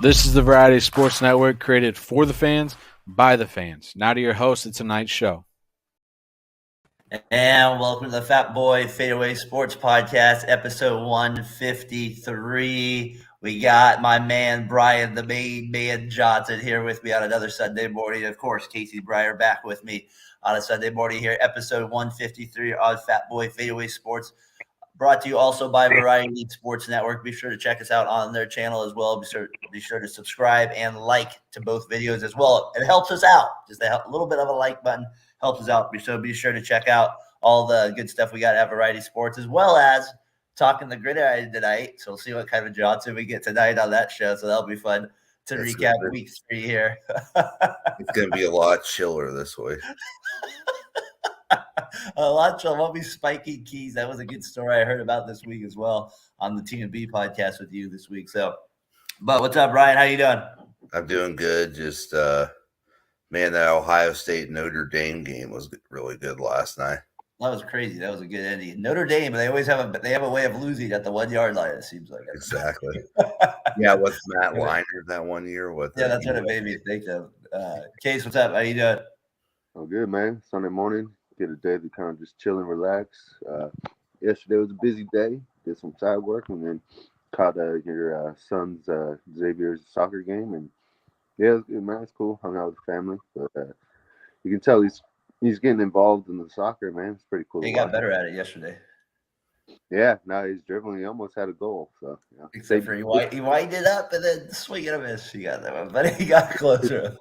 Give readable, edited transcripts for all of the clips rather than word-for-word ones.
This is the Variety Sports Network, created for the fans, by the fans. Now to your host of tonight's show. And welcome to the Fatboy FadeAway Sports Podcast, episode 153. We got my man, Brian, the main man Johnson, here with me on another Sunday morning. Of course, Casey Breyer back with me on a Sunday morning here, episode 153 on Fatboy FadeAway Sports. Brought to you also by Variety Sports Network. Be sure to check us out on their channel as well. Be sure to subscribe and like to both videos as well. It helps us out. Just a little bit of a like button helps us out. So be sure to check out all the good stuff we got at Variety Sports, as well as talking the gridiron tonight. So we'll see what kind of Johnson we get tonight on that show. So that'll be fun to recap week 3 here. It's going to be a lot chiller this week. A lot chill. Won't be spiking keys. That was a good story I heard about this week as well on the T&B podcast with you this week. So, but what's up, Ryan? How you doing? I'm doing good. Just man, that Ohio State Notre Dame game was really good last night. That was crazy. That was a good ending. Notre Dame, they always have a way of losing at the 1 yard line. It seems like exactly. Yeah, with Matt Leinart that 1 year. That's what it made me think of. Case, what's up? How you doing? Oh, good, man. Sunday morning. Get a day to kind of just chill and relax. Yesterday was a busy day. Did some side work and then caught your son's Xavier's soccer game. And yeah, it was good, man. It's cool. Hung out with the family. But you can tell he's getting involved in the soccer, man. It's pretty cool. He got better at it yesterday. Yeah, now he's dribbling. He almost had a goal. So yeah. Except for he winded it up and then swing and a miss. He got that one, but he got closer.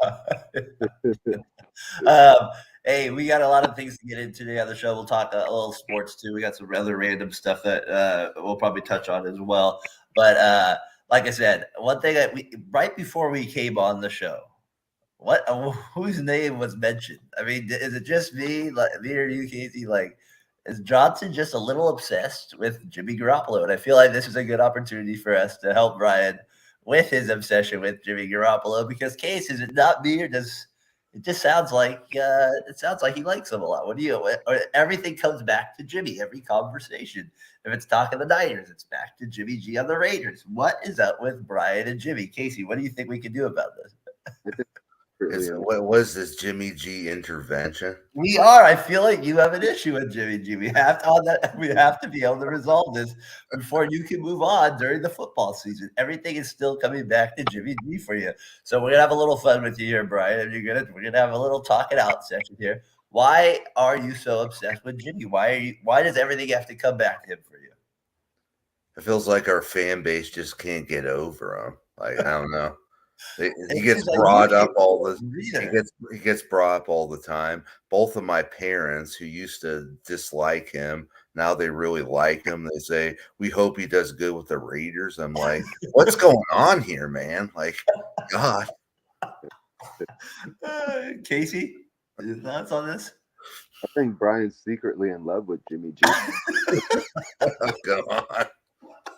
Hey, we got a lot of things to get into today on the show. We'll talk a little sports too. We got some other random stuff that we'll probably touch on as well. But like I said, one thing that right before we came on the show, whose name was mentioned? I mean, is it just me, like me or you, Casey? Like, is Johnson just a little obsessed with Jimmy Garoppolo? And I feel like this is a good opportunity for us to help Brian with his obsession with Jimmy Garoppolo. Because, Case, is it not me, or does it just sounds like he likes him a lot? Everything comes back to Jimmy. Every conversation, if it's talking the Niners, it's back to Jimmy G on the Raiders. What is up with Brian and Jimmy? Casey, what do you think we can do about this? What was this Jimmy G intervention? We are. I feel like you have an issue with Jimmy G. We have to be able to resolve this before you can move on during the football season. Everything is still coming back to Jimmy G for you. So we're gonna have a little fun with you here, Brian. And we're gonna have a little talk it out session here. Why are you so obsessed with Jimmy? Why does everything have to come back to him for you? It feels like our fan base just can't get over him. Like, I don't know. He gets brought up all the he gets brought up all the time. Both of my parents, who used to dislike him, now they really like him. They say, we hope he does good with the Raiders. I'm like, what's going on here, man? Like, God. Casey, your thoughts on this? I think Brian's secretly in love with Jimmy G. Oh, come on.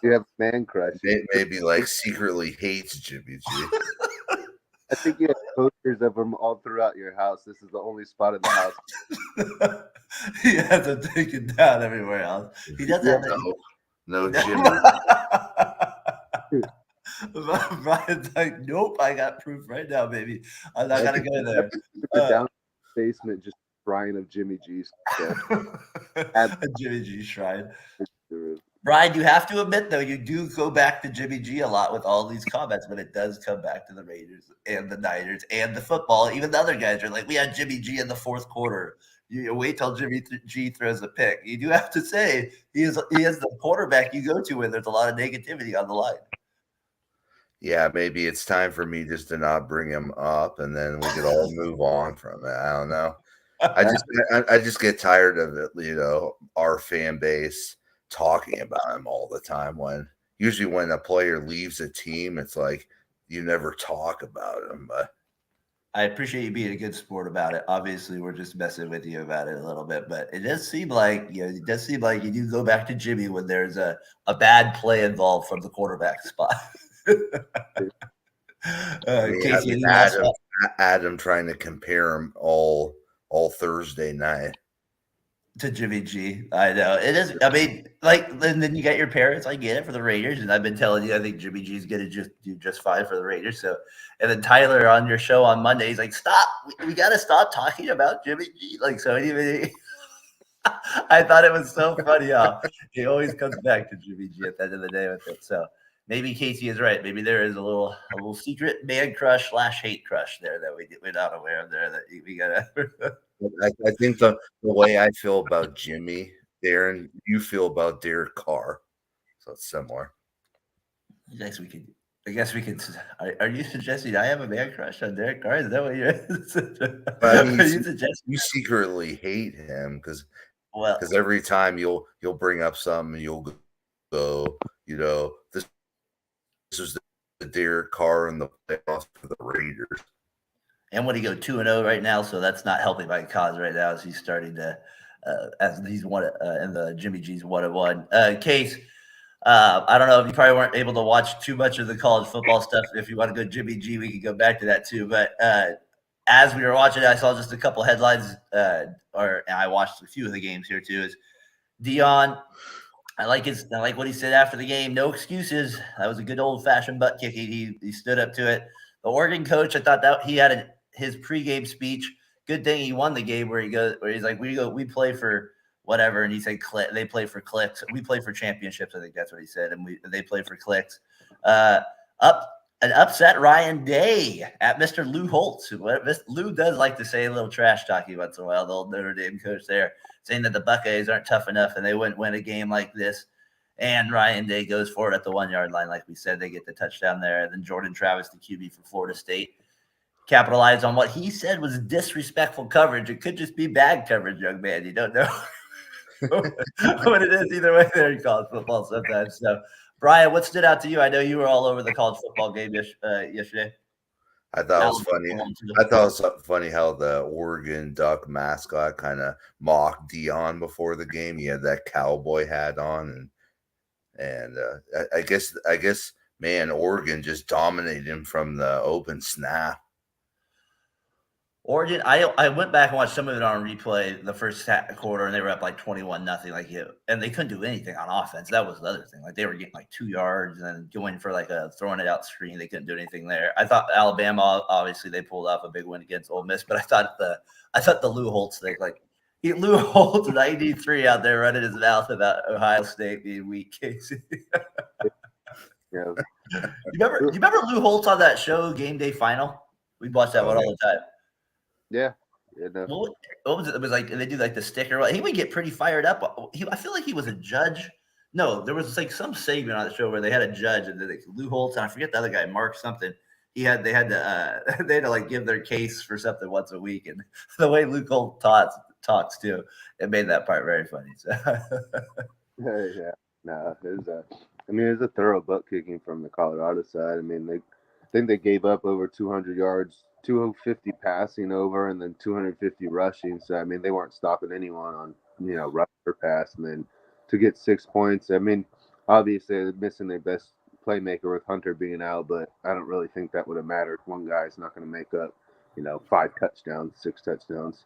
You have a man crush. Maybe like secretly hates Jimmy G. I think you have posters of him all throughout your house. This is the only spot in the house. He has to take it down everywhere else. He doesn't have no Jimmy. Brian's like, nope, I got proof right now, baby. I'm not gonna go there. Down basement, just Brian of Jimmy G's. A Jimmy G shrine. Brian, you have to admit, though, you do go back to Jimmy G a lot with all these comments, but it does come back to the Raiders and the Niners and the football. Even the other guys are like, we had Jimmy G in the fourth quarter. You wait till Jimmy G throws a pick. You do have to say he is the quarterback you go to when there's a lot of negativity on the line. Yeah, maybe it's time for me just to not bring him up, and then we could all move on from it. I don't know. I just get tired of it, our fan base talking about him all the time. Usually when a player leaves a team, it's like you never talk about him. But I appreciate you being a good sport about it. Obviously, we're just messing with you about it a little bit, but it does seem like you do go back to Jimmy when there's a bad play involved from the quarterback spot. Adam trying to compare him all Thursday night. to Jimmy G. I know it is. I mean, like, and then you got your parents. I get it for the Raiders, and I've been telling you, I think Jimmy G is going to just do just fine for the Raiders. So, and then Tyler on your show on Monday, he's like, "Stop! We got to stop talking about Jimmy G." Like, so even I thought it was so funny how he always comes back to Jimmy G at the end of the day with it. So maybe Casey is right. Maybe there is a little secret man crush / hate crush there that we're not aware of there that we gotta. I think the way I feel about Jimmy, Darren, you feel about Derek Carr. So it's similar. I guess we could. Are you suggesting I have a man crush on Derek Carr? Is that what you're? But I mean, Are you suggesting? you secretly hate him because Well, every time you'll bring up something, you'll go, this was the Derek Carr in the playoffs for the Raiders. and what he go 2-0 right now, so that's not helping my cause right now as he's starting to, as he's one in the Jimmy G's 1-1 case. I don't know if you probably weren't able to watch too much of the college football stuff. If you want to go Jimmy G, we can go back to that too. But as we were watching it, I saw just a couple headlines, and I watched a few of the games here too. Is Dion? I like what he said after the game. No excuses. That was a good old fashioned butt kicking. He stood up to it. The Oregon coach, I thought that he had his pregame speech. Good thing he won the game where he's like, we play for whatever, and he said they play for clicks. We play for championships. I think that's what he said, and they play for clicks. Upset Ryan Day at Mr. Lou Holtz. Lou does like to say a little trash talking once in a while. The old Notre Dame coach there, saying that the Buckeyes aren't tough enough and they wouldn't win a game like this. And Ryan Day goes for it at the 1 yard line, like we said. They get the touchdown there. And then Jordan Travis, the QB for Florida State, capitalized on what he said was disrespectful coverage. It could just be bad coverage, young man. You don't know what it is either way there in college football sometimes. So, Brian, what stood out to you? I know you were all over the college football game yesterday. I thought it was funny. I thought it was funny how the Oregon Duck mascot kind of mocked Dion before the game. He had that cowboy hat on, and I guess, man, Oregon just dominated him from the open snap. Oregon, I went back and watched some of it on replay the first quarter, and they were up like 21-0, and they couldn't do anything on offense. That was the other thing. Like they were getting like 2 yards and then going for like a throwing it out screen. They couldn't do anything there. I thought Alabama, obviously, they pulled off a big win against Ole Miss, but I thought the Lou Holtz thing, like Lou Holtz 93 out there running his mouth about Ohio State being weak. Casey. Yeah. You remember Lou Holtz on that show, Game Day Final? We watched that one all the time. Yeah. No. What was it? It was like they do like the sticker. He would get pretty fired up. I feel like he was a judge. No, there was like some segment on the show where they had a judge and Lou Holtz, and I forget the other guy, Mark something. They had to like give their case for something once a week, and the way Lou Holtz talks too, it made that part very funny. So. Yeah, no, it was a thorough butt kicking from the Colorado side. I mean, I think they gave up over 200 yards, 250 passing over, and then 250 rushing. So I mean, they weren't stopping anyone on rush or pass, and then to get 6 points. I mean, obviously they're missing their best playmaker with Hunter being out, but I don't really think that would have mattered. One guy's not going to make up 5 touchdowns, 6 touchdowns.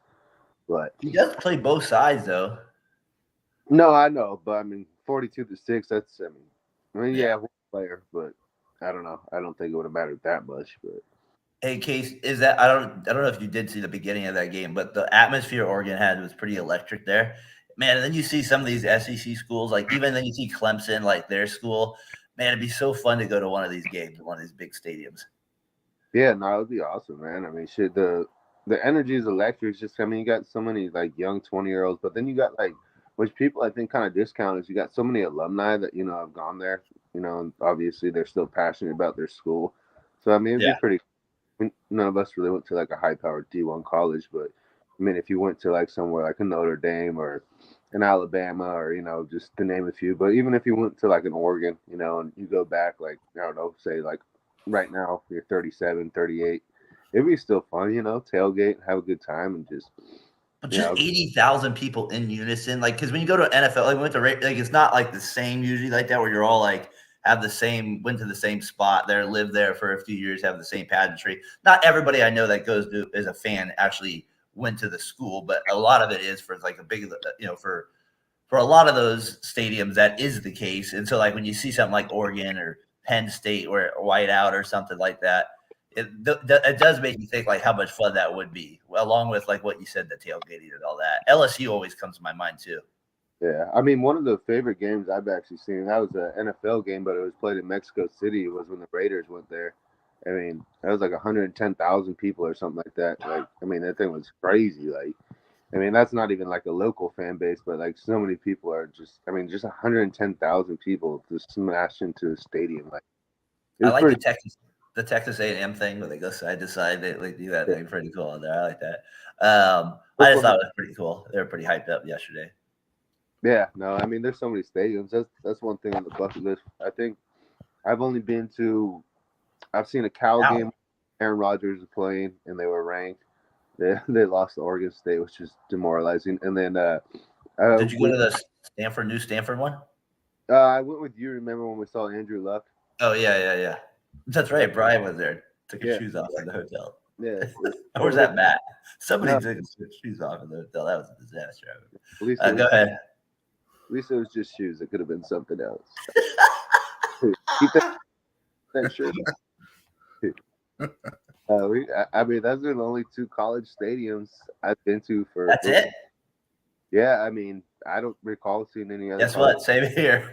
But he does play both sides though. No, I know, but I mean, 42-6. That's yeah, one player, but I don't know. I don't think it would have mattered that much. But hey, Case, is that I don't know if you did see the beginning of that game, but the atmosphere Oregon had was pretty electric there, man. And then you see some of these SEC schools, like even then you see Clemson, like their school, man. It'd be so fun to go to one of these games, one of these big stadiums. Yeah, no, it would be awesome, man. I mean, shit, the energy is electric. It's just, I mean, you got so many like young 20-year-olds, but then you got like, which people I think kind of discount is you got so many alumni that have gone there, and obviously they're still passionate about their school. So I mean, it'd be pretty. I mean, none of us really went to like a high-powered D1 college, but I mean, if you went to like somewhere like a Notre Dame or an Alabama or just to name a few, but even if you went to like an Oregon, and you go back like I don't know, say like right now you're 37, 38, it'd be still fun, tailgate, have a good time, and just. But just 80,000 people in unison, like because when you go to NFL, like we went to like it's not like the same usually like that where you're all like have the same went to the same spot there, lived there for a few years, have the same pageantry. Not everybody I know that goes to as a fan actually went to the school, but a lot of it is for like a big, for a lot of those stadiums, that is the case. And so like when you see something like Oregon or Penn State or whiteout or something like that, it does make you think like how much fun that would be, along with like what you said, the tailgating and all that. LSU always comes to my mind too. Yeah, I mean, one of the favorite games I've actually seen, that was an NFL game, but it was played in Mexico City, was when the Raiders went there. I mean, that was like 110,000 people or something like that. Like, I mean, that thing was crazy. Like, I mean, that's not even like a local fan base, but like so many people are just, I mean, just 110,000 people just smashed into a stadium. Like, I like the Texas A&M thing where they go side to side. They like do that thing pretty cool on there. I like that. I just thought it was pretty cool. They were pretty hyped up yesterday. Yeah, no, I mean, there's so many stadiums. That's one thing on the bucket list. I think I've seen a Cal game. Aaron Rodgers was playing, and they were ranked. They lost to Oregon State, which is demoralizing. And then, did you go to the new Stanford one? I went with you. Remember when we saw Andrew Luck? Oh yeah. That's right. Brian was there. Took his shoes off in the hotel. Yeah. Where's that Matt? Somebody took his shoes off in the hotel. That was a disaster. Go ahead. At least it was just shoes. It could have been something else. Keep that shirt. I mean, those are the only two college stadiums I've been to for. That's it. Yeah, I mean, I don't recall seeing any other. Guess what? Same here.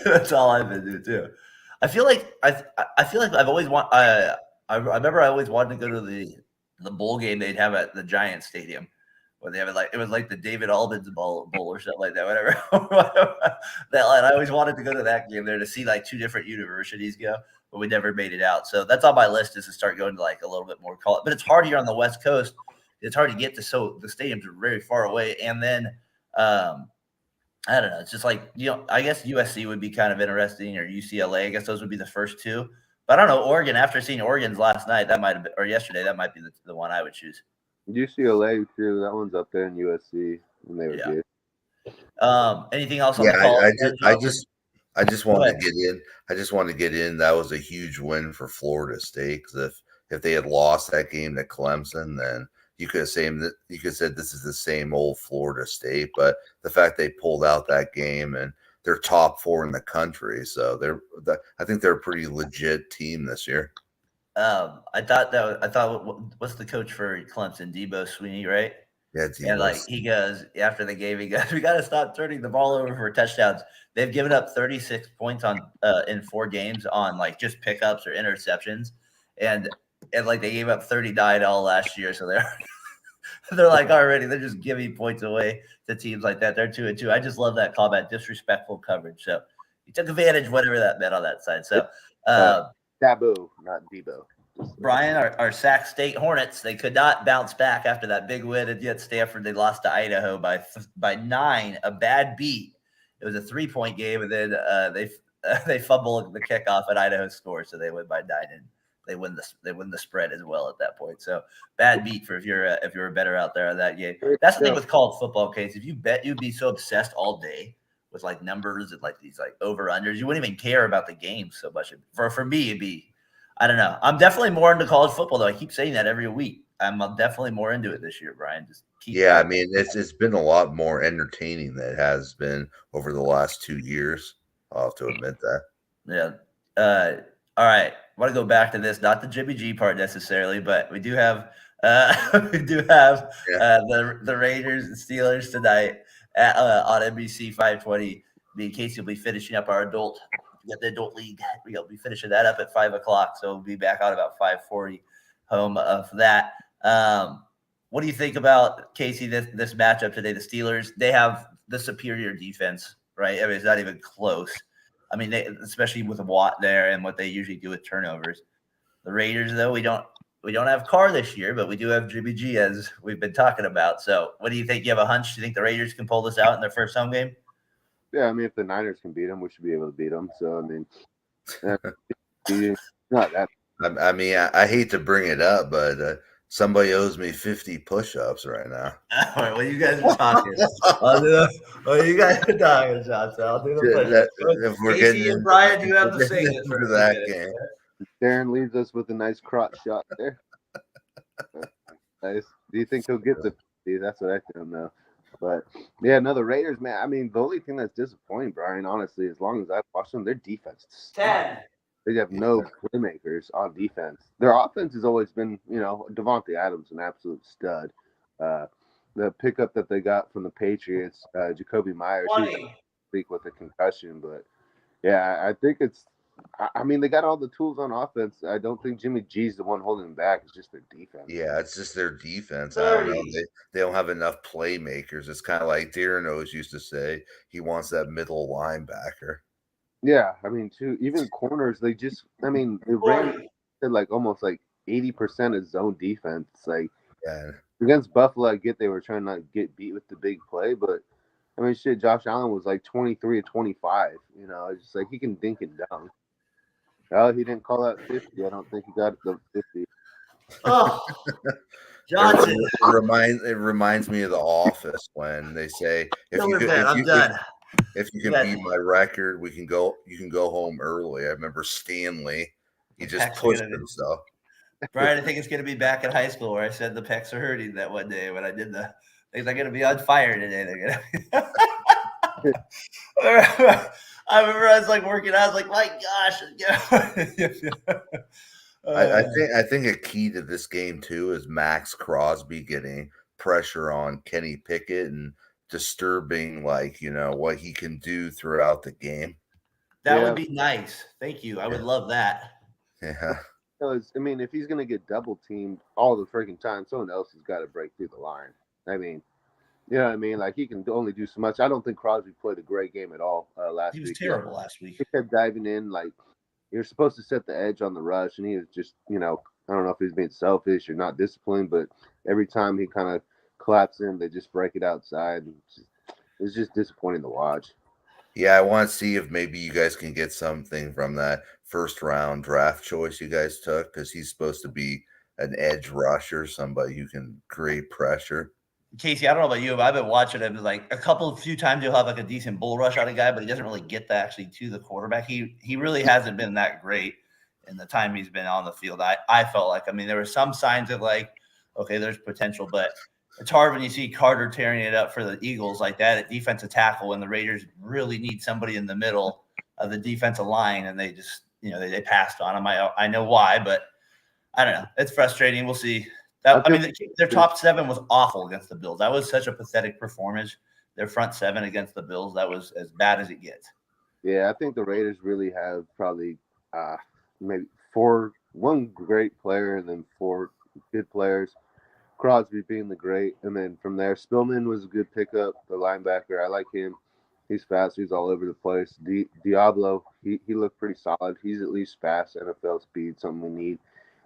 That's all I've been to too. I feel like I've always I remember I always wanted to go to the bowl game they'd have at the Giants Stadium, where they have it was like the David Albans bowl or something like that, whatever. And I always wanted to go to that game there to see like two different universities go, but we never made it out. So that's on my list, is to start going to like a little bit more college. But it's hard here on the West Coast. It's hard to get to, so the stadiums are very far away. And then I don't know. It's just like, I guess USC would be kind of interesting, or UCLA. I guess those would be the first two. But I don't know, Oregon, after seeing Oregon's last night, that might have been, or yesterday, that might be the one I would choose. UCLA too. That one's up there in USC, and they were good. Anything else on the call? I just wanted to get in. I just wanted to get in. That was a huge win for Florida State, because if they had lost that game to Clemson, then you could have said this is the same old Florida State. But the fact they pulled out that game, and they're top 4 in the country, so I think they're a pretty legit team this year. I thought what's the coach for Clemson? Debo Sweeney, right? Yeah, Debo. And like he goes after the game, he goes, "We got to stop turning the ball over for touchdowns." They've given up 36 points on in 4 games on like just pickups or interceptions, and like they gave up 39 all last year. So they're like already they're just giving points away to teams like that. They're 2-2. I just love that call, that disrespectful coverage. So he took advantage, whatever that meant on that side. So. Dabo, not Debo. Brian, our Sac State Hornets, they could not bounce back after that big win at Stanford. They lost to Idaho by 9, a bad beat. It was a 3-point game, and then they fumbled the kickoff, and Idaho scored, so they win by 9, and they win the spread as well at that point. So bad beat for if you're a better out there on that game. That's the thing with college football, Case. If you bet, you'd be so obsessed all day with like numbers and like these like over-unders, you wouldn't even care about the game so much. For me, it'd be, I don't know. I'm definitely more into college football, though. I keep saying that every week. I'm definitely more into it this year, Brian. I mean, it's been a lot more entertaining than it has been over the last 2 years. I'll have to admit that. Yeah. All right. I want to go back to this, not the Jimmy G part necessarily, but we do have the Raiders and Steelers tonight on NBC 520. Me and Casey will be finishing up our adult league. We'll be finishing that up at 5:00. So we'll be back on about 5:40 home of that. What do you think about, Casey, this matchup today? The Steelers, they have the superior defense, right? I mean, it's not even close. I mean, especially with Watt there and what they usually do with turnovers. The Raiders, though, we don't have Carr this year, but we do have Jimmy G, as we've been talking about. So what do you think? You have a hunch? Do you think the Raiders can pull this out in their first home game? Yeah, I mean, if the Niners can beat them, we should be able to beat them. So, I mean, not that. I mean, I hate to bring it up, but somebody owes me 50 push-ups right now. All right, well, you guys are talking. You guys are talking, John. So I'll do the push-ups. If we're Casey and Brian, you have to say it for that game. Darren leaves us with a nice crotch shot there. Nice. Do you think he'll get the 50? That's what I don't know. But yeah, no, the Raiders, man. I mean, the only thing that's disappointing, Brian, honestly, as long as I've watched them, their defense is 10. they have no playmakers on defense. Their offense has always been, Devontae Adams, an absolute stud. Uh, the pickup that they got from the Patriots, Jacoby Myers, he's 20. weak with a concussion, but yeah, I think it's. I mean, they got all the tools on offense. I don't think Jimmy G's the one holding them back. It's just their defense. Yeah, it's just their defense. I don't know. 30. They don't have enough playmakers. It's kind of like Darren always used to say. He wants that middle linebacker. Yeah, I mean, too. Even corners, they just. I mean, they ran like almost like 80% of zone defense. Like Yeah. against Buffalo, I get they were trying not to get beat with the big play, but I mean, shit, Josh Allen was like 23 or 25. It's just like he can dink and dunk. Oh, he didn't call out 50. I don't think he got the 50. Oh, Johnson. It reminds me of The Office when they say if you can beat my record, you can go home early. I remember Stanley. He just pushed himself. Brian, I think it's going to be back in high school where I said the pecs are hurting that one day when I did the things. They're going to be on fire today. They're going to. I remember I was like working out. I was like, my gosh. I think a key to this game too is Max Crosby getting pressure on Kenny Pickett and disturbing what he can do throughout the game. That would be nice. Thank you. I would love that. Yeah. I mean, if he's going to get double teamed all the freaking time, someone else has got to break through the line. I mean, you know what I mean? Like, he can only do so much. I don't think Crosby played a great game at all last week. He was terrible last week. He kept diving in. Like, you're supposed to set the edge on the rush, and he was just, I don't know if he's being selfish or not disciplined, but every time he kind of collapsed in, they just break it outside. It's just disappointing to watch. Yeah, I want to see if maybe you guys can get something from that first round draft choice you guys took, because he's supposed to be an edge rusher, somebody who can create pressure. Casey, I don't know about you, but I've been watching him like a few times. You'll have like a decent bull rush out of guy, but he doesn't really get that actually to the quarterback. He really hasn't been that great in the time he's been on the field. I felt like, I mean, there were some signs of like, okay, there's potential, but it's hard when you see Carter tearing it up for the Eagles like that at defensive tackle, and the Raiders really need somebody in the middle of the defensive line, and they just, they passed on him. I know why, but I don't know. It's frustrating. We'll see. Their top seven was awful against the Bills. That was such a pathetic performance. Their front seven against the Bills, that was as bad as it gets. Yeah, I think the Raiders really have probably maybe one great player and then four good players. Crosby being the great, and then from there, Spillman was a good pickup, the linebacker. I like him. He's fast. He's all over the place. Diablo, he looked pretty solid. He's at least fast, NFL speed, something we need.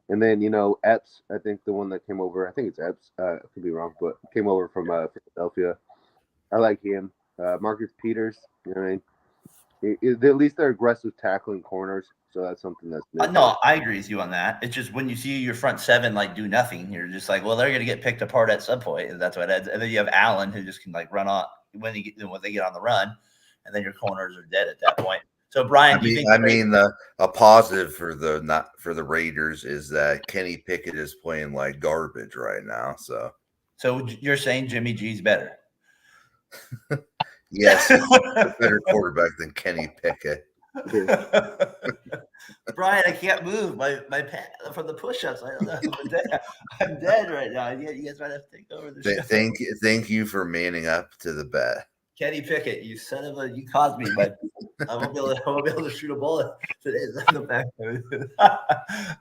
And then, Epps, I think the one that came over, I think it's Epps, I could be wrong, but came over from Philadelphia. I like him. Marcus Peters, I mean? At least they're aggressive tackling corners, so that's something that's no, I agree with you on that. It's just when you see your front seven like do nothing, you're just like, well, they're going to get picked apart at some point, and that's what it is. And then you have Allen who just can like run off when they get on the run, and then your corners are dead at that point. So Brian, a positive for the Raiders is that Kenny Pickett is playing like garbage right now. So you're saying Jimmy G's better? Yes, he's a better quarterback than Kenny Pickett. Brian, I can't move my pad from the push-ups. I don't know. I'm dead right now. You guys might have to take over the show. Thank you for manning up to the bet. Kenny Pickett, you son of a, you caused me, but I won't be able to shoot a bullet today.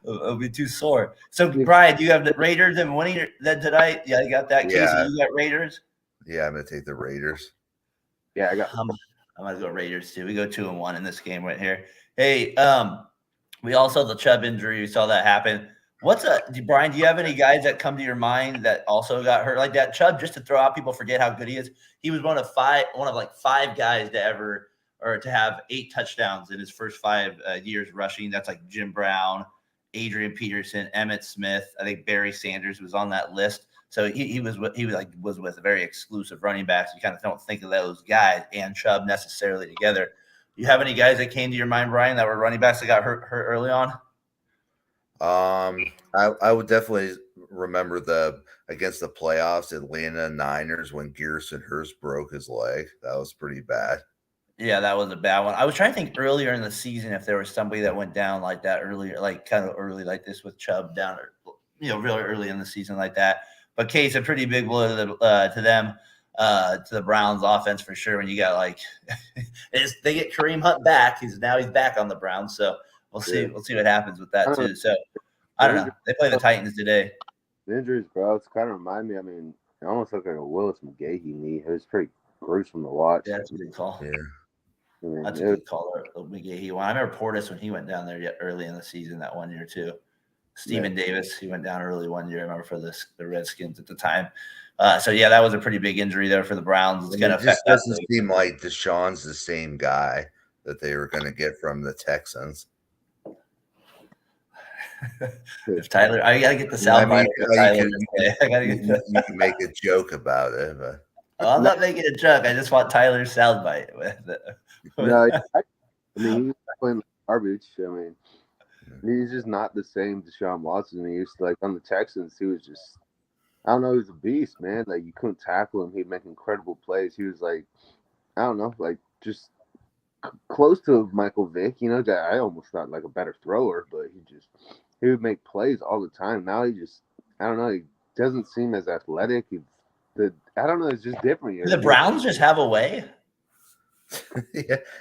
It'll be too sore. So, Brian, do you have the Raiders and winning then tonight? Yeah, you got that. Casey, you got Raiders? Yeah, I'm going to take the Raiders. Yeah, I got. I'm going to go Raiders too. We go 2-1 in this game right here. Hey, we also the Chubb injury. We saw that happen. Brian, do you have any guys that come to your mind that also got hurt like that? Chubb, just to throw out, people forget how good he is. He was one of like five guys to have 8 touchdowns in his first 5 years rushing. That's like Jim Brown, Adrian Peterson, Emmitt Smith. I think Barry Sanders was on that list. So he was with very exclusive running backs. You kind of don't think of those guys and Chubb necessarily together. Do you have any guys that came to your mind, Brian, that were running backs that got hurt early on? I would definitely remember against the playoffs, Atlanta Niners, when Garrison Hurst broke his leg. That was pretty bad. Yeah, that was a bad one. I was trying to think earlier in the season if there was somebody that went down like that earlier, like kind of early like this with Chubb down, or really early in the season like that. But Case, a pretty big blow to them, to the Browns offense for sure. When you got like, they get Kareem Hunt back, he's back on the Browns. So we'll see what happens with that too. So I don't know. They play the Titans today. The injuries, bro, it's kind of remind me. I mean, it almost looked like a Willis McGahee knee. It was pretty gruesome to watch. Yeah, that's a good call. Yeah. I mean, That's a good call. McGahee one. I remember Portis when he went down there early in the season that one year too. Steven Davis, he went down early one year. I remember for the Redskins at the time. So yeah, that was a pretty big injury there for the Browns. It's going to affect. It just doesn't seem like Deshaun's the same guy that they were going to get from the Texans. If Tyler, I gotta get the soundbite. You can make a joke about it, but I'm not making a joke. I just want Tyler's soundbite. No, I mean, he's playing garbage. I mean, he's just not the same Deshaun Watson he used to. Like on the Texans, he was just, I don't know, he was a beast, man. Like you couldn't tackle him. He'd make incredible plays. He was like, I don't know, like just close to Michael Vick. I almost thought like a better thrower, but he would make plays all the time. Now he just, I don't know, he doesn't seem as athletic. I don't know, it's just different. The Browns just have a way.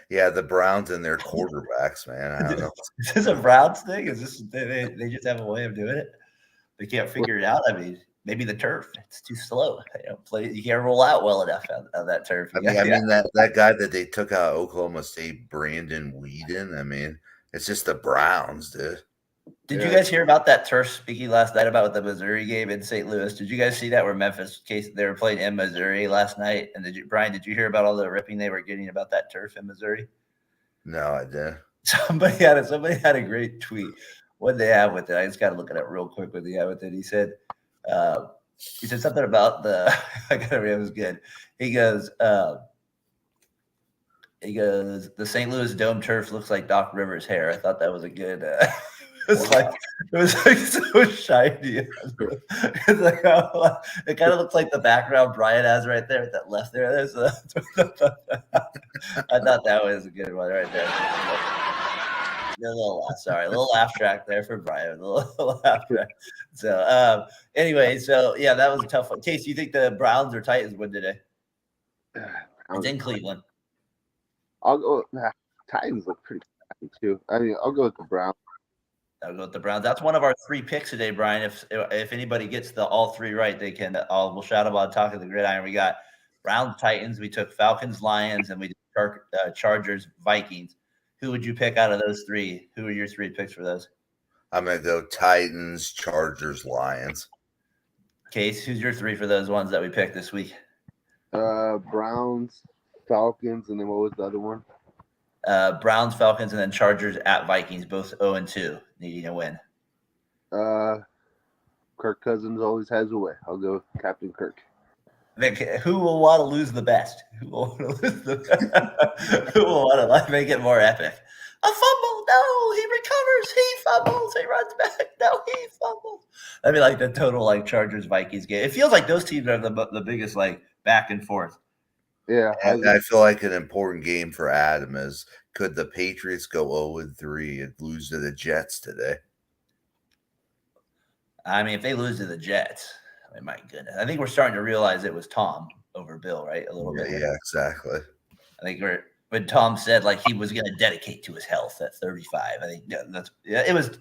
yeah, the Browns and their quarterbacks, man. I don't know. Is this a Browns thing? Is this they just have a way of doing it? They can't figure it out. I mean, maybe the turf, it's too slow. You can't roll out well enough on that turf. I mean that guy that they took out of Oklahoma State, Brandon Weeden. I mean, it's just the Browns, dude. Did you guys hear about that turf speaking last night about the Missouri game in St. Louis? Did you guys see that where Memphis they were playing in Missouri last night? And Brian, did you hear about all the ripping they were getting about that turf in Missouri? No, I didn't. Somebody had a great tweet. What they have with it? I just got to look at it real quick. What they have with it? He said something about the. I got to remember. It was good. He goes. The St. Louis Dome turf looks like Doc Rivers' hair. I thought that was a good. It was like so shiny. It's like it kind of looks like the background Brian has right there with that left there. So I thought that was a good one right there. A little laugh track there for Brian. A little laugh track. So anyway, yeah, that was a tough one. Case, you think the Browns or Titans win today? It's in Cleveland. I'll go. Titans look pretty happy too. I mean, I'll go with the Browns. I'll go with the Browns. That's one of our 3 picks today, Brian. If anybody gets all 3 right, they can. We'll shout about talking the gridiron. We got Browns, Titans. We took Falcons, Lions, and we did Chargers, Vikings. Who would you pick out of those 3? Who are your 3 picks for those? I'm gonna go Titans, Chargers, Lions. Case, who's your 3 for those ones that we picked this week? Browns, Falcons, and then what was the other one? Browns, Falcons, and then Chargers at Vikings, both 0-2, needing a win. Kirk Cousins always has a way. I'll go with Captain Kirk. Who will want to lose the best? Who will want to lose who will want to make it more epic? A fumble? No, he recovers. He fumbles. He runs back. No, he fumbles. That'd be like the total Chargers Vikings game. It feels like those teams are the biggest back and forth. Yeah, I feel like an important game for Adam is could the Patriots go 0-3 and lose to the Jets today? I mean, if they lose to the Jets, I mean, my goodness. I think we're starting to realize it was Tom over Bill, right? A little bit. Yeah, exactly. I think when Tom said he was going to dedicate to his health at 35. I think it was.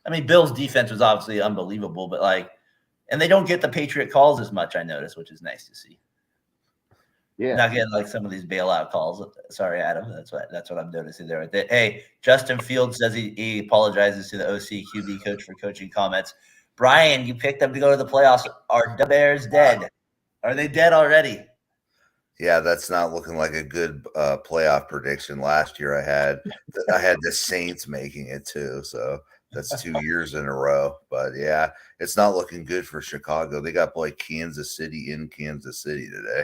I mean, Bill's defense was obviously unbelievable, but and they don't get the Patriot calls as much. I noticed, which is nice to see. Yeah, not getting some of these bailout calls. Sorry, Adam. That's what I'm noticing there. Hey, Justin Fields says he apologizes to the OC QB coach for coaching comments. Brian, you picked them to go to the playoffs. Are the Bears dead? Are they dead already? Yeah, that's not looking like a good playoff prediction. Last year, I had the Saints making it too, so that's 2 years in a row. But yeah, it's not looking good for Chicago. They got to play Kansas City in Kansas City today.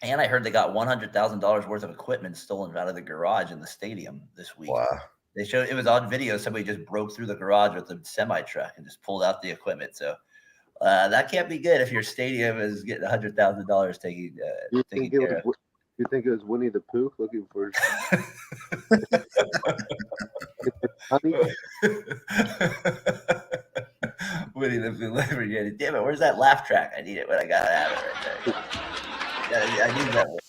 And I heard they got $100,000 worth of equipment stolen out of the garage in the stadium this week. Wow. They showed it was on video. Somebody just broke through the garage with a semi truck and just pulled out the equipment. So That can't be good if your stadium is getting $100,000 taken care of. You think it was Winnie the Pooh looking for honey? Winnie the Pooh Lamborghini. Damn it, where's that laugh track? I need it when I got to have it right there. I need that one.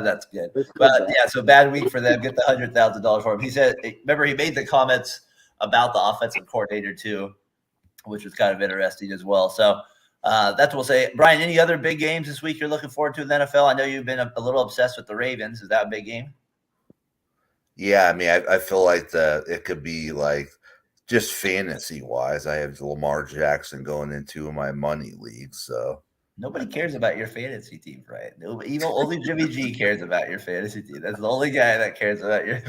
That's good. But yeah, so bad week for them. Get the $100,000 for him. He said, remember, he made the comments about the offensive coordinator too, which was kind of interesting as well. So that's what we'll say. Brian, any other big games this week you're looking forward to in the NFL? I know you've been a little obsessed with the Ravens. Is that a big game? Yeah, I mean, I feel like it could be like just fantasy wise. I have Lamar Jackson going into my money leagues, so nobody cares about your fantasy team, right? Even only Jimmy G cares about your fantasy team. That's the only guy that cares about your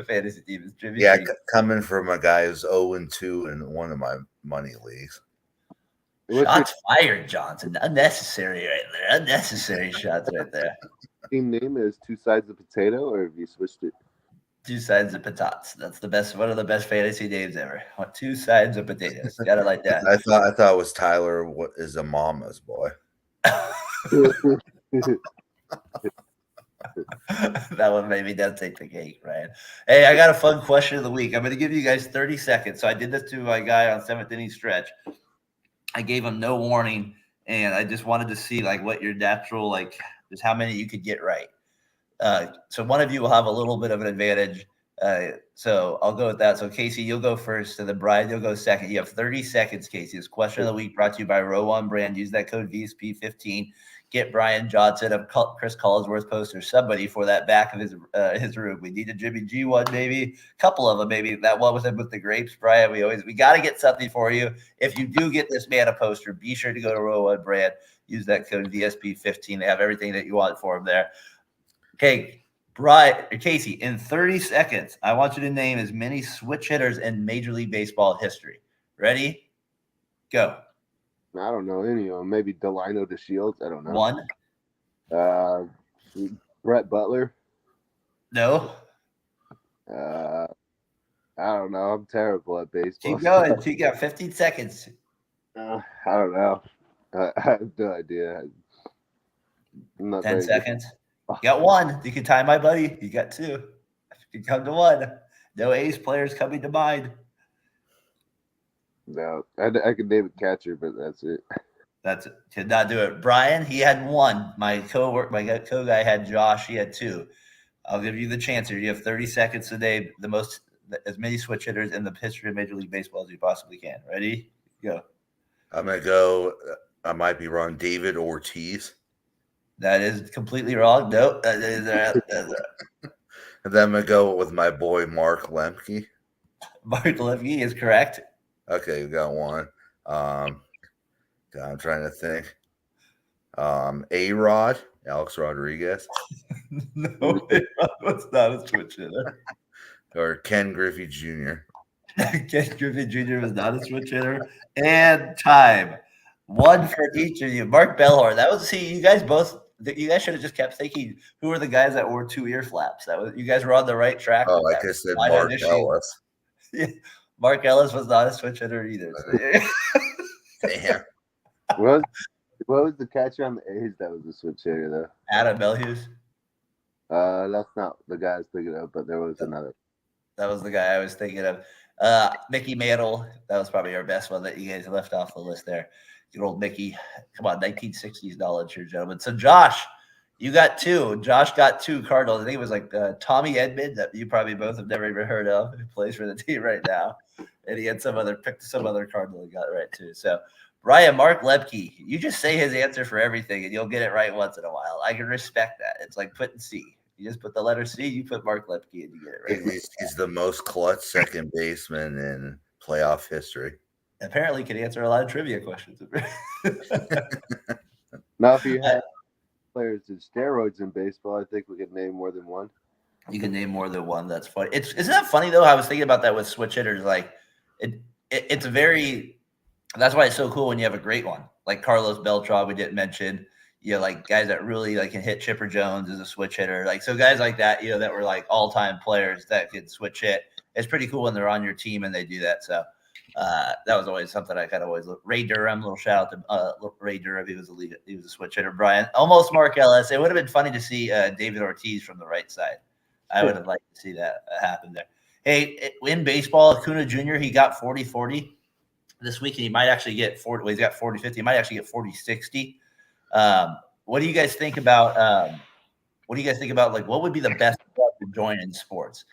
fantasy team is Jimmy G. Coming from a guy who's 0-2 in one of my money leagues. Shots fired, Johnson. Unnecessary right there. Unnecessary shots right there. Team name is Two Sides of Potato, or have you switched it? Two Sides of Potatoes. That's the best. One of the best fantasy names ever. Two Sides of Potatoes. Got it like that. I thought it was Tyler. What is a mama's boy? That one maybe does take the cake, right? Hey, I got a fun question of the week. I'm going to give you guys 30 seconds. So I did this to my guy on 7th inning stretch. I gave him no warning, and I just wanted to see like what your natural, like just how many you could get right. So one of you will have a little bit of an advantage. So I'll go with that. So Casey, you'll go first, and then Brian, you'll go second. You have 30 seconds, Casey. This question of the week brought to you by Row One Brand. Use that code VSP15. Get Brian Johnson of Chris Collinsworth poster, somebody for that back of his room. We need a Jimmy G one, maybe a couple of them, maybe that one with him with the grapes, Brian. We got to get something for you. If you do get this man a poster, be sure to go to Row One Brand. Use that code VSP15. They have everything that you want for him there. Okay, Brian or Casey, in 30 seconds, I want you to name as many switch hitters in Major League Baseball history. Ready? Go. I don't know any of them. Maybe Delino DeShields. I don't know. One. Brett Butler. No. I don't know. I'm terrible at baseball. Keep going. You got 15 seconds. I don't know. I have no idea. 10 seconds. You got one. You can tie my buddy. You got two. You can come to one. No ace players coming to mind. No, I could name a catcher, but that's it. That's it. Could not do it. Brian, he had one. My co-guy had Josh. He had two. I'll give you the chance here. You have 30 seconds to name as many switch hitters in the history of Major League Baseball as you possibly can. Ready? Go. I'm gonna go. I might be wrong. David Ortiz. That is completely wrong. Nope. And then I'm gonna go with my boy Mark Lemke. Mark Lemke is correct. Okay, we got one. I'm trying to think. A-Rod, Alex Rodriguez. No, A-Rod was not a switch hitter. Or Ken Griffey Jr. Ken Griffey Jr. was not a switch hitter. And time. One for each of you. Mark Bellhorn. You guys should have just kept thinking who were the guys that wore two ear flaps. You guys were on the right track. Oh, like I said, Mark Ellis. Yeah. Mark Ellis was not a switch hitter either. So. Damn. What was the catcher on the A's that was a switch hitter, though? Adam Belhuse. That's not the guy I was thinking of, but there was another. That was the guy I was thinking of. Mickey Mantle. That was probably our best one that you guys left off the list there. Good old Mickey. Come on, 1960s knowledge here, gentlemen. So, Josh, you got two. Josh got two Cardinals. I think it was like Tommy Edman that you probably both have never even heard of, who plays for the team right now. And he had picked some other Cardinal and got it right too. So, Brian, Mark Lemke, you just say his answer for everything and you'll get it right once in a while. I can respect that. It's like putting C. You just put the letter C, you put Mark Lemke, and you get it right. He's the most clutch second baseman in playoff history. Apparently can answer a lot of trivia questions. Now, if you have players in steroids in baseball, I think we could name more than one. You can name more than one. That's funny. Isn't that funny though? I was thinking about that with switch hitters. Like it's very. That's why it's so cool when you have a great one like Carlos Beltran. We didn't mention. Like guys that really like can hit. Chipper Jones as a switch hitter. Like so, guys like that. That were like all-time players that could switch hit. It's pretty cool when they're on your team and they do that. So That was always something I kind of always look. Ray Durham, little shout out to Ray Durham. He was a lead, he was a switch hitter. Brian, almost Mark Ellis. It would have been funny to see David Ortiz from the right side. I would have liked to see that happen there. Hey, in baseball, Acuna Jr., he got 40-40 this week, and he might actually get 40. Well, he's got 40-50. He might actually get 40-60. What do you guys think about? What do you guys think about? Like, what would be the best club to join in sports?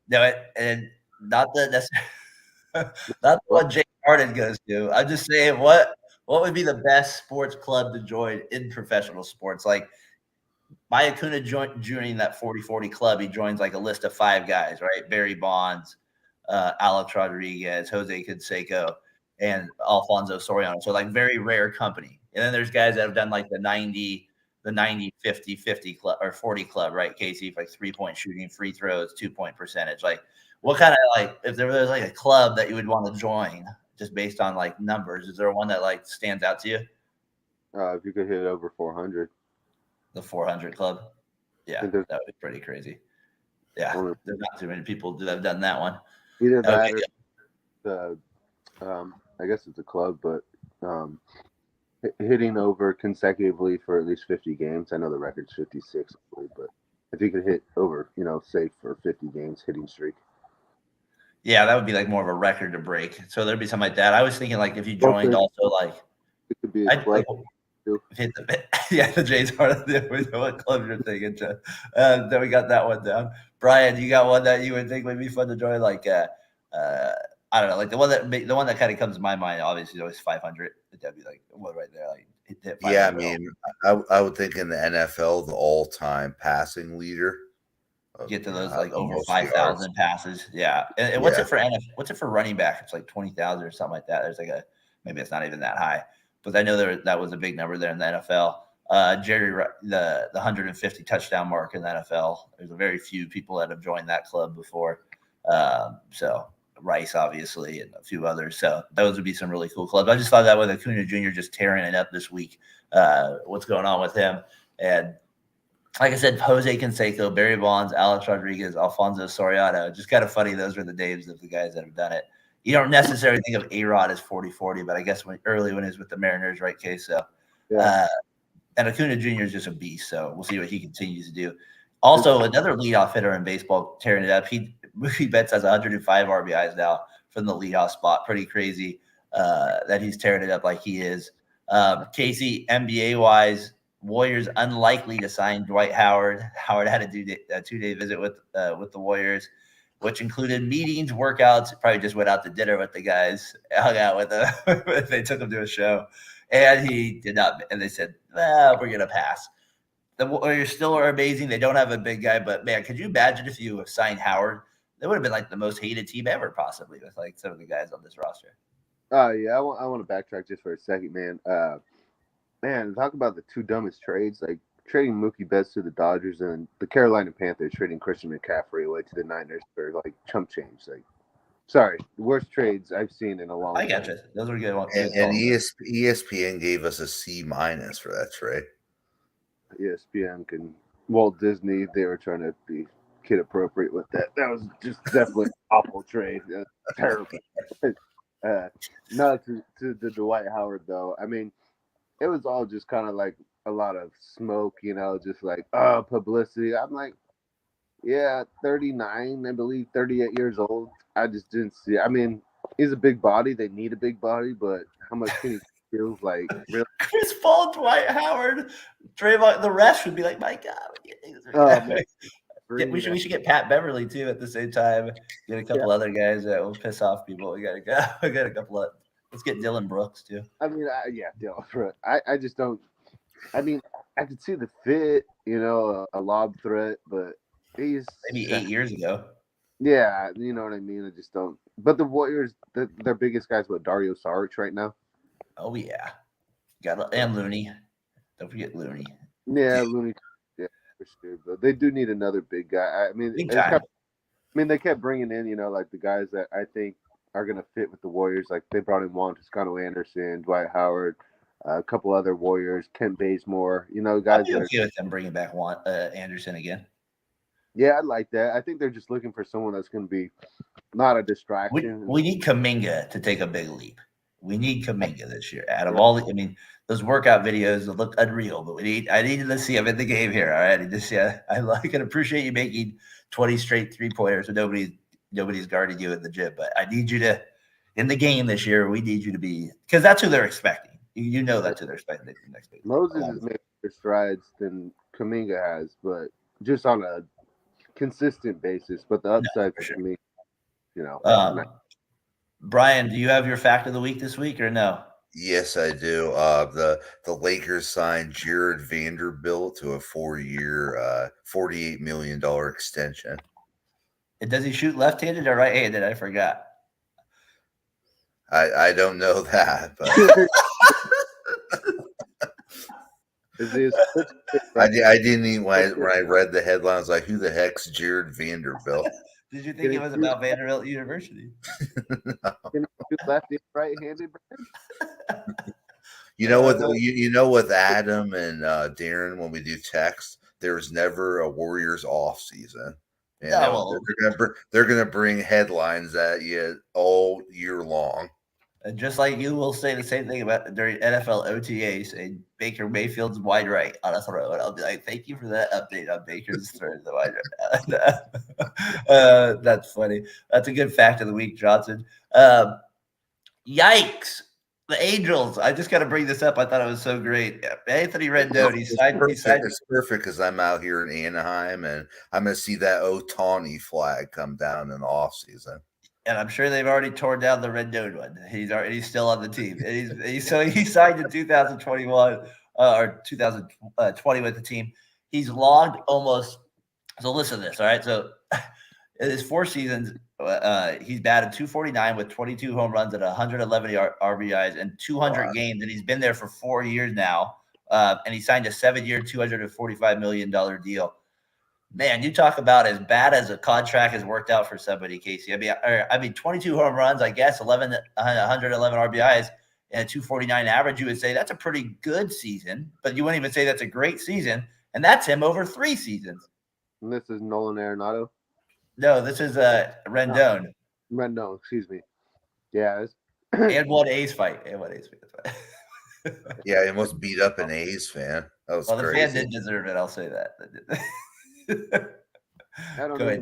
No, and not the necessarily. Not what Jake Harden goes to. I'm just saying, what would be the best sports club to join in professional sports? Like, by Acuna joining that 40-40 club, he joins like a list of 5 guys, right? Barry Bonds, Alex Rodriguez, Jose Canseco, and Alfonso Soriano. So like very rare company. And then there's guys that have done like the 90, 50 club or 40 club, right? Casey, like 3-point shooting, free throws, 2-point percentage. Like, what kind of, like, if there was like a club that you would want to join just based on like numbers, is there one that like stands out to you? If you could hit over 400. The 400 club? Yeah, that would be pretty crazy. Yeah, there's not too many people that have done that one. Either that or I guess it's a club, but hitting over consecutively for at least 50 games. I know the record's 56, but if you could hit over, say for 50 games hitting streak. Yeah, that would be like more of a record to break. So there'd be something like that. I was thinking like if you joined also like it could be a club. Yeah, the Jays are there. We know what club you're thinking. Then we got that one down. Brian, you got one that you would think would be fun to join? Like, I don't know, like the one that kind of comes to my mind. Obviously, is always 500. That'd be like one right there. Like, hit yeah, I mean, I would think in the NFL, the all-time passing leader. Get to those like over 5,000 passes. Yeah. And what's it for what's it for running back? It's like 20,000 or something like that. There's like maybe it's not even that high, but I know that was a big number there in the NFL. Jerry, the 150 touchdown mark in the NFL. There's a very few people that have joined that club before. So Rice, obviously, and a few others. So those would be some really cool clubs. I just thought that with Acuna Jr. just tearing it up this week. What's going on with him? And like I said, Jose Canseco, Barry Bonds, Alex Rodriguez, Alfonso Soriano. Just kind of funny. Those are the names of the guys that have done it. You don't necessarily think of A-Rod as 40-40, but I guess when he was with the Mariners, right, Case? So, yeah. And Acuna Jr. is just a beast, so we'll see what he continues to do. Also, another leadoff hitter in baseball tearing it up. Mookie Betts has 105 RBIs now from the leadoff spot. Pretty crazy that he's tearing it up like he is. Casey, NBA-wise, Warriors unlikely to sign Dwight Howard. Howard had a 2-day visit with the Warriors, which included meetings, workouts. Probably just went out to dinner with the guys, hung out with them. They took him to a show, and he did not. And they said, "We're gonna pass." The Warriors still are amazing. They don't have a big guy, but man, could you imagine if you signed Howard? That would have been like the most hated team ever, possibly, with like some of the guys on this roster. Yeah, I want to backtrack just for a second, man. Man, talk about the 2 dumbest trades, like trading Mookie Betts to the Dodgers and the Carolina Panthers trading Christian McCaffrey away to the Niners for like chump change. Like, sorry, the worst trades I've seen in a long time. I got you. Those are good ones. And ESPN gave us a C- for that trade. ESPN and Walt Disney, they were trying to be kid appropriate with that. That was just definitely an awful trade. Terrible. No, to the Dwight Howard though. I mean, it was all just kind of like a lot of smoke, just like, publicity. I'm like, yeah, 39, I believe, 38 years old. I just didn't see it. I mean, he's a big body. They need a big body, but how much can he feel like? Really? Chris Paul, Dwight Howard, Draymond, the rest would be like, my God. We should get Pat Beverly, too, at the same time. Get a couple other guys that will piss off people. We got a couple of. Let's get Dylan Brooks too. I mean, Dylan Brooks. I just don't. I mean, I could see the fit, a lob threat, but he's maybe 8 years ago. Yeah, you know what I mean. I just don't. But the Warriors, their biggest guys, Dario Saric right now. Oh yeah, and Looney. Don't forget Looney. Yeah, Looney. Yeah, for sure. But they do need another big guy. I mean, they kept bringing in, like the guys that I think are going to fit with the Warriors. Like they brought in Juan Toscano Anderson, Dwight Howard, a couple other Warriors, Kent Bazemore. Guys. I'd be okay with them bringing back Juan Anderson again. Yeah, I like that. I think they're just looking for someone that's going to be not a distraction. We need Kuminga to take a big leap. We need Kuminga this year. Out of all, those workout videos look unreal, but I needed to see him in the game here. All right, I can appreciate you making 20 straight 3-pointers, and nobody's guarding you in the gym. But I need you to, in the game this year, we need you to be, because that's who they're expecting. You know that's who they're expecting the next big. Moses has made bigger strides than Kuminga has, but just on a consistent basis. But the upside for me, Brian, do you have your fact of the week this week or no? Yes, I do. The Lakers signed Jared Vanderbilt to a 4-year, $48 million extension. And does he shoot left-handed or right-handed? I forgot. I don't know that, but I didn't even when I read the headline. I was like, "Who the heck's Jared Vanderbilt?" Did you think it was about Vanderbilt University? No. Lefty, right-handed. You know what? You know, with Adam and Darren, when we do text, there's never a Warriors off season. You know, they're gonna bring headlines at you all year long. And just like you will say the same thing about during NFL OTA, saying Baker Mayfield's wide right on a throw, and I'll be like, "Thank you for that update on Baker's throw to the wide right." That's funny. That's a good fact of the week, Johnson. Yikes! The Angels. I just got to bring this up. I thought it was so great. Anthony Rendon. He signed. It's perfect because I'm out here in Anaheim, and I'm going to see that Ohtani flag come down in the off season. And I'm sure they've already torn down the Rendon one. He's still on the team. So he signed in 2021 or 2020 with the team. He's logged almost. So listen to this. All right. So in his 4 seasons, he's batted .249 with 22 home runs and 111 RBIs and 200 games. And he's been there for 4 years now. And he signed a 7-year, $245 million deal. Man, you talk about as bad as a contract has worked out for somebody, Casey. I mean, 22 home runs, I guess, 111 RBIs, and a 249 average. You would say that's a pretty good season, but you wouldn't even say that's a great season. And that's him over 3 seasons. And this is Nolan Arenado? No, this is Rendon. Rendon, excuse me. Yeah. And one A's fight. Yeah, he almost beat up an A's fan. That was crazy. The fan did deserve it. I'll say that. I don't know.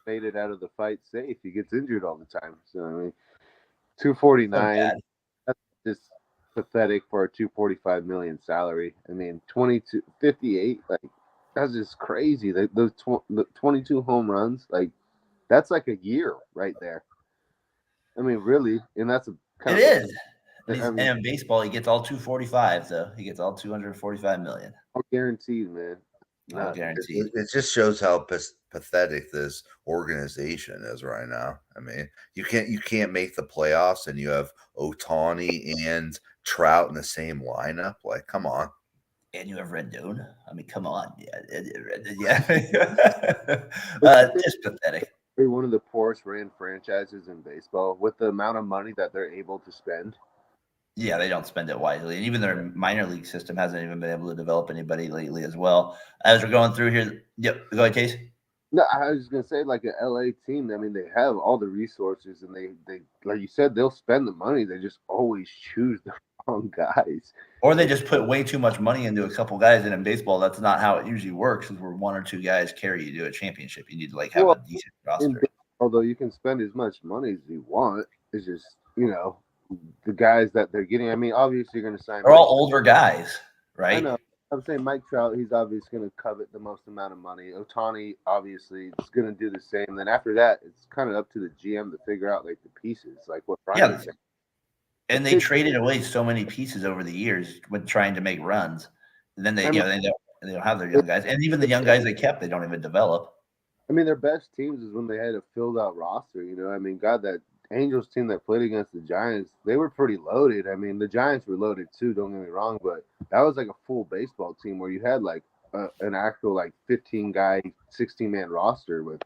Made it out of the fight safe. He gets injured all the time. So I mean, 249. That's just pathetic for a $245 million salary. I mean, 58. Like that's just crazy. Those 22 home runs. Like that's like a year right there. I mean, really, and that's a. It is. And in baseball, he gets all 245. So he gets all 245 million. All guaranteed, man. No guaranteed. It just shows how pathetic this organization is right now. I mean, you can't make the playoffs, and you have Ohtani and Trout in the same lineup. Like, come on. And you have Rendon. I mean, come on. Yeah. Just pathetic. They're one of the poorest ran franchises in baseball with the amount of money that they're able to spend. Yeah, they don't spend it wisely. And even their minor league system hasn't even been able to develop anybody lately as well. As we're going through here, yep, go ahead, Case. No, I was just going to say, like an LA team, I mean, they have all the resources and they like you said, they'll spend the money. They just always choose the wrong guys. Or they just put way too much money into a couple guys. And in baseball, that's not how it usually works, is where 1 or 2 guys carry you to a championship. You need to have a decent roster. Although you can spend as much money as you want, it's just, the guys that they're getting. I mean, obviously you're going to sign. They're all older guys, right? I know. I'm saying Mike Trout, he's obviously going to covet the most amount of money. Ohtani, obviously, is going to do the same. Then after that, it's kind of up to the GM to figure out like the pieces, like what Brian said. And they traded away so many pieces over the years when trying to make runs. And then they don't have their young guys, and even the young guys they kept, they don't even develop. I mean, their best teams is when they had a filled out roster. I mean, God, that Angels team that played against the Giants, they were pretty loaded. I mean, the Giants were loaded too, don't get me wrong, but that was like a full baseball team where you had like an actual like 15-guy, 16-man roster with,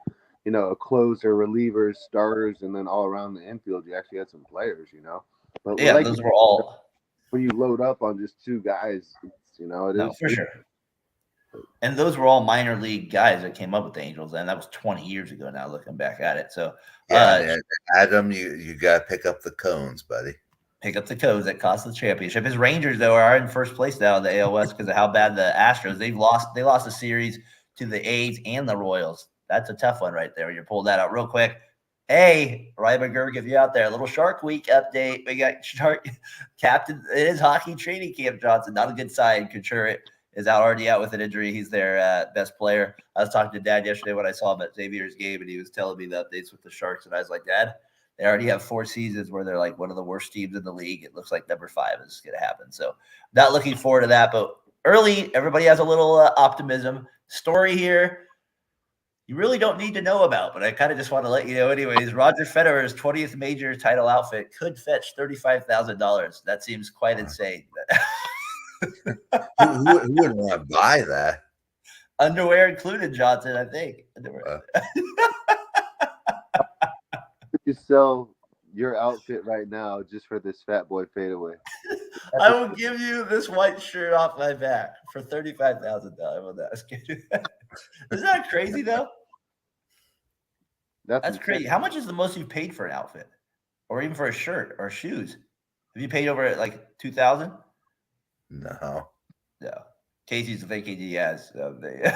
a closer, relievers, starters, and then all around the infield, you actually had some players, But yeah, those were all. When you load up on just 2 guys, it is. For sure. And those were all minor league guys that came up with the Angels, and that was 20 years ago now, looking back at it. So, Adam, you got to pick up the cones, buddy. Pick up the codes that cost the championship. His Rangers, though, are in first place now in the AL West because of how bad the Astros. They lost a series to the A's and the Royals. That's a tough one right there. You pull that out real quick. Hey, Ryan McGurk, if you're out there, a little Shark Week update. We got Shark captain. It is hockey training camp, Johnson. Not a good sign. Couture is already out with an injury. He's their best player. I was talking to Dad yesterday when I saw him at Xavier's game, and he was telling me the updates with the Sharks. And I was like, Dad, they already have 4 seasons where they're like one of the worst teams in the league. It looks like number 5 is going to happen. So not looking forward to that. But early, everybody has a little optimism. Story here you really don't need to know about, but I kind of just want to let you know anyways. Roger Federer's 20th major title outfit could fetch $35,000. That seems quite insane. Who would want to buy that? Underwear included, Johnson, I think. Underwear. You sell your outfit right now just for this Fatboy FadeAway. I will give you this white shirt off my back for $35,000. Isn't that crazy though? That's crazy. How much is the most you've paid for an outfit, or even for a shirt or shoes? Have you paid over like $2,000? No. Casey's thinking he has. $3,000.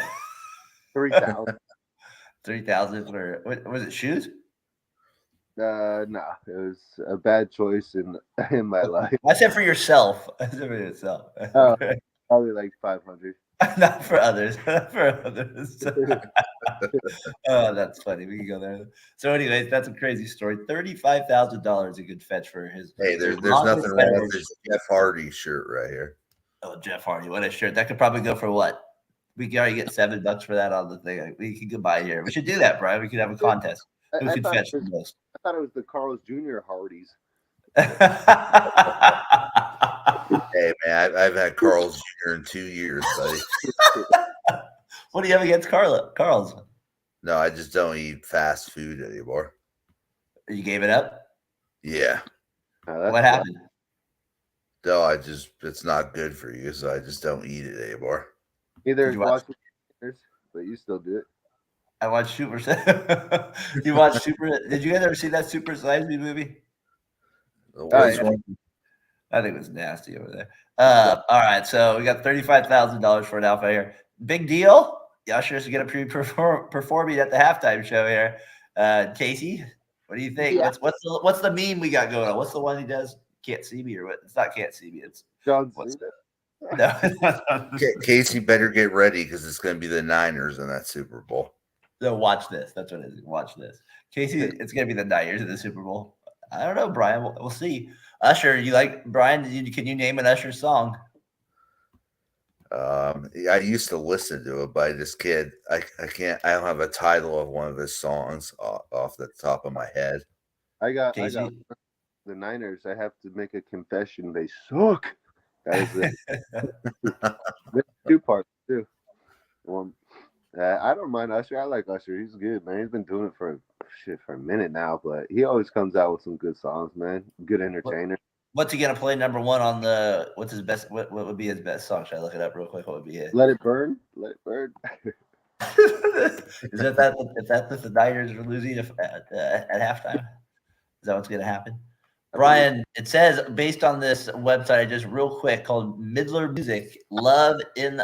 $3,000 for what was it? Shoes? No, it was a bad choice in my life. I said for yourself. Probably like 500. Not for others. Oh, that's funny. We can go there. So, anyways, that's a crazy story. $35,000 he could fetch for his. Hey, there's nothing wrong with this Jeff Hardy shirt right here. Oh, Jeff Hardy, what a shirt! That could probably go for what? We could already get $7 for that on the thing. We could go buy here. We should do that, Brian. We could have a contest. Who could fetch the most? I thought it was the Carl's Jr. Hardys. Hey man, I've had Carl's Jr. in 2 years, buddy. What do you have against Carl's? No, I just don't eat fast food anymore. You gave it up? Yeah. What happened? No, it's not good for you, so I just don't eat it anymore. Either but you still do it. I watched Super. You watched Super? Did you guys ever see that Super Size Me movie? I think it was nasty over there. All right, so we got $35,000 for an outfit here. Big deal. Usher's going to be performing at the halftime show here. Casey, what do you think? Yeah. What's the meme we got going on? What's the one he does? Can't see me or what? It's not can't see me. It's John Cena. No. Casey better get ready because it's going to be the Niners in that Super Bowl. So watch this. That's what it is. Watch this. Casey, it's going to be the Niners in the Super Bowl. I don't know, Brian. We'll see. Usher, you like Brian? Can you name an Usher song? I used to listen to it, but I just can't. I can't. I don't have a title of one of his songs off the top of my head. I got the Niners. I have to make a confession. They suck. That is it. There's 2 parts too. One, I don't mind Usher. I like Usher. He's good, man. He's been doing it for a minute now, but he always comes out with some good songs, man. Good entertainer. What's he gonna play number 1 on the? What's his best? What would be his best song? Should I look it up real quick? What would be it? Let It Burn. Let It Burn. Is that the Niners are losing at halftime? Is that what's gonna happen? Brian, it says based on this website, just real quick, called Midler Music, "Love in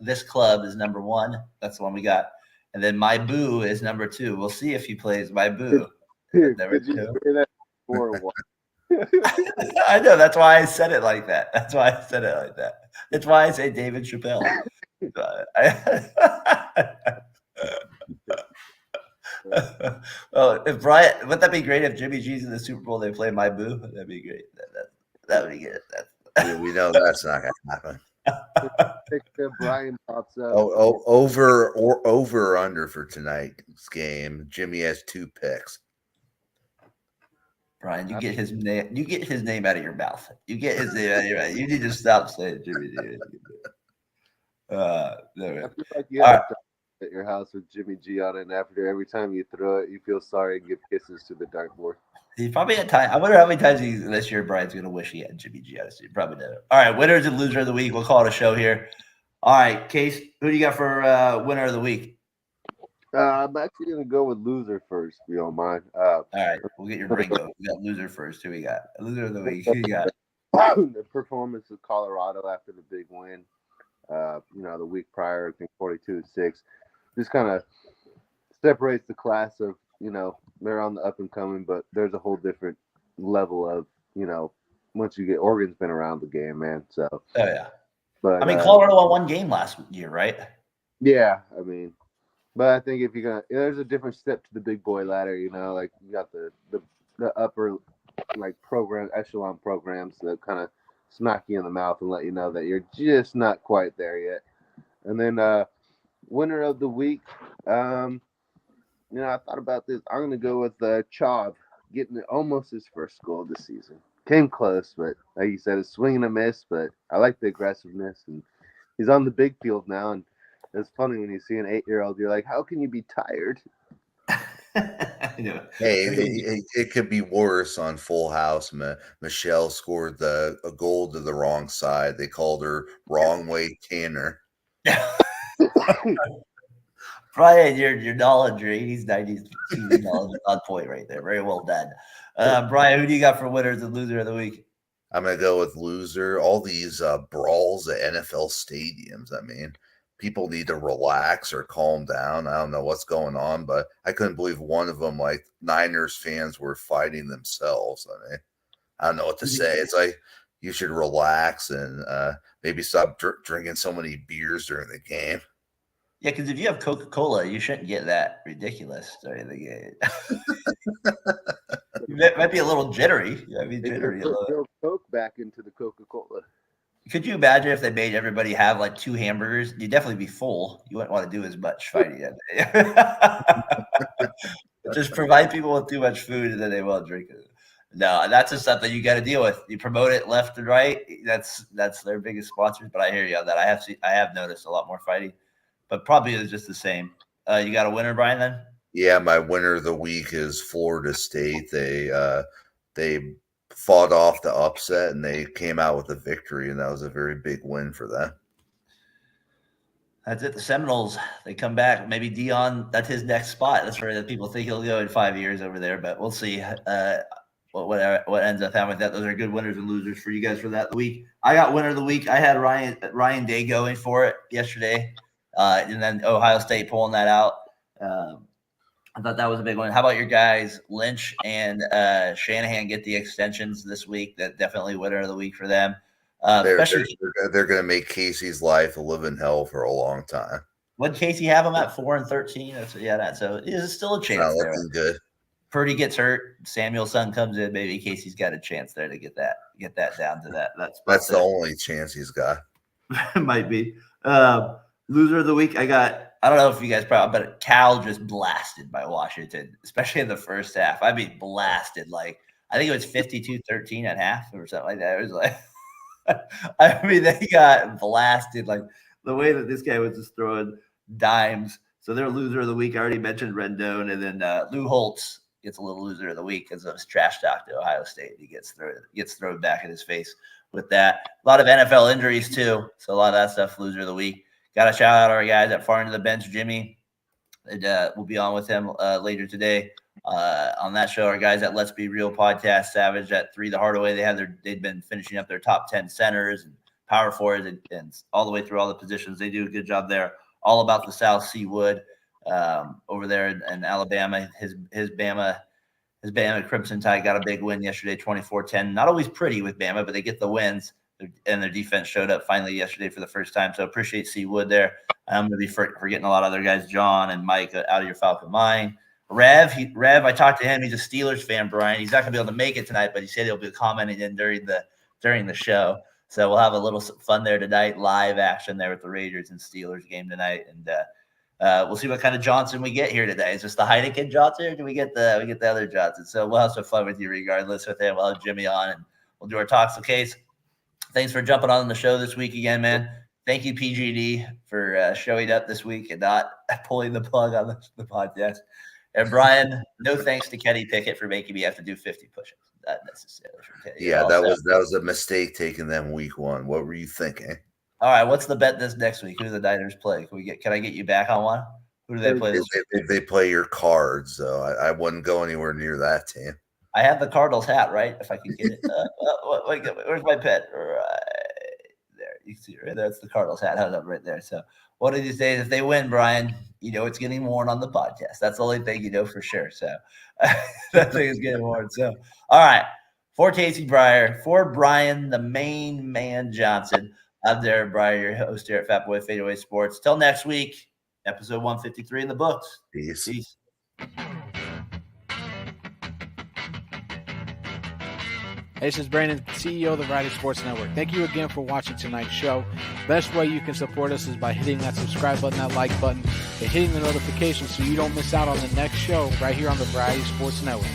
This Club" is number 1. That's the one we got, and then "My Boo" is number 2. We'll see if he plays "My Boo." Did you say that for what? I know. That's why I said it like that. That's why I say David Chappelle. Well, if Brian, wouldn't that be great if Jimmy G's in the Super Bowl? They play "My Boo." That'd be great. That would be good. We know that's not gonna happen. Brian pops up. Over or under for tonight's game. Jimmy has 2 picks. Brian, you get his name. You get his name out of your mouth. You get his name out of your mouth. You need to stop saying Jimmy G. I feel like you have at your house with Jimmy G on it, and after every time you throw it, you feel sorry and give kisses to the dartboard. He's probably had time. I wonder how many times this year Brian's going to wish he had Jimmy G on his team. Probably never. All right, winners and loser of the week. We'll call it a show here. All right, Case, who do you got for winner of the week? I'm actually gonna go with loser first, if you don't mind. All right, we'll get your brain going. We got loser first. Who we got? Loser of the week. Who you got? The performance of Colorado after the big win. The week prior, I think 42-6, just kind of separates the class of, they're on the up and coming, but there's a whole different level of, once you get Oregon's been around the game, man. So, oh yeah, but I mean, Colorado won one game last year, right? Yeah, I mean, but I think if you're gonna, there's a different step to the big boy ladder, like you got the upper like echelon programs that kind of smack you in the mouth and let you know that you're just not quite there yet. And then winner of the week, I thought about this. I'm gonna go with Chav getting almost his first goal this season. Came close, but like you said, it's swing and a miss. But I like the aggressiveness, and he's on the big field now. And it's funny when you see an 8-year-old, you're like, how can you be tired? Hey, it could be worse on Full House. Michelle scored a goal to the wrong side. They called her wrong way Tanner. Brian, your knowledge, your 80s, 90s TV knowledge is on point right there. Very well done. Brian, who do you got for winners and loser of the week? I'm going to go with loser. All these brawls at NFL stadiums. I mean, people need to relax or calm down. I don't know what's going on, but I couldn't believe one of them, like Niners fans, were fighting themselves. I mean, I don't know what to say. It's like you should relax and maybe stop drinking so many beers during the game. Yeah, because if you have Coca-Cola, you shouldn't get that ridiculous during the game. You might be a little jittery. You might be jittery. Throw Coke back into the Coca-Cola. Could you imagine if they made everybody have like 2 hamburgers? You'd definitely be full. You wouldn't want to do as much fighting that day. Just provide people with too much food and then they won't drink it. No, that's just something you got to deal with. You promote it left and right. That's their biggest sponsors. But I hear you on that. I have noticed a lot more fighting, but probably it's just the same. You got a winner, Brian? Then? Yeah, my winner of the week is Florida State. They fought off the upset and they came out with a victory, and that was a very big win for them. That's it. The Seminoles, they come back. Maybe Dion, that's his next spot. That's where people think he'll go in 5 years over there, but we'll see what ends up happening with that. Those are good winners and losers for you guys for that week. I got winner of the week. I had Ryan Day going for it yesterday, and then Ohio State pulling that out. I thought that was a big one. How about your guys, Lynch and Shanahan, get the extensions this week? That definitely winner of the week for them. They're going to make Casey's life a living hell for a long time. Would Casey have him at 4-13? So it is still a chance. Not looking good. Purdy gets hurt. Samuelson comes in. Maybe Casey's got a chance there to get that down to that. That's the only chance he's got. Might be. Loser of the week, I don't know if you guys probably, but Cal just blasted by Washington, especially in the first half. I mean, blasted. Like, I think it was 52-13 at half or something like that. It was like, I mean, they got blasted. Like, the way that this guy was just throwing dimes. So their loser of the week, I already mentioned Rendon, and then Lou Holtz gets a little loser of the week because of his trash talk to Ohio State. He gets thrown back in his face with that. A lot of NFL injuries, too. So a lot of that stuff, loser of the week. Got to shout out our guys at Far Into the Bench, Jimmy. We'll be on with him later today on that show. Our guys at Let's Be Real Podcast, Savage at 3 the Hardaway. They've been finishing up their top 10 centers and power forwards and all the way through all the positions. They do a good job there. All about the South Seawood over there in Alabama. His Bama Crimson Tide got a big win yesterday, 24-10. Not always pretty with Bama, but they get the wins. And their defense showed up finally yesterday for the first time. So appreciate Seawood there. I'm going to be forgetting a lot of other guys, John and Mike out of your Falcon Mind. Rev, I talked to him. He's a Steelers fan, Brian. He's not going to be able to make it tonight, but he said he'll be commenting in during the show. So we'll have a little fun there tonight, live action there with the Raiders and Steelers game tonight. And we'll see what kind of Johnson we get here today. Is this the Heineken Johnson, or do we get the other Johnson? So we'll have some fun with you regardless with him. We'll have Jimmy on, and we'll do our talks. So, Case, thanks for jumping on the show this week again, man. Thank you, PGD, for showing up this week and not pulling the plug on the podcast. And Brian, no thanks to Kenny Pickett for making me have to do 50 push-ups. Not necessarily. Yeah, that was a mistake taking them week 1. What were you thinking? All right, what's the bet this next week? Who do the Niners play? Can I get you back on one? Who do they play this week? They play your Cards, so I wouldn't go anywhere near that team. I have the Cardinals hat, right? If I can get it. Where's my pet? Right there. You can see it right there. It's the Cardinals hat held up right there. So one of these days, if they win, Brian, it's getting worn on the podcast. That's the only thing you know for sure. So that thing is getting worn. So, all right. For Casey Breyer, for Brian, the main man Johnson, I'm Derek Breyer, your host here at Fatboy FadeAway Sports. Till next week, episode 153 in the books. Peace. Hey, this is Brandon, CEO of the Variety Sports Network. Thank you again for watching tonight's show. Best way you can support us is by hitting that subscribe button, that like button, and hitting the notifications so you don't miss out on the next show right here on the Variety Sports Network.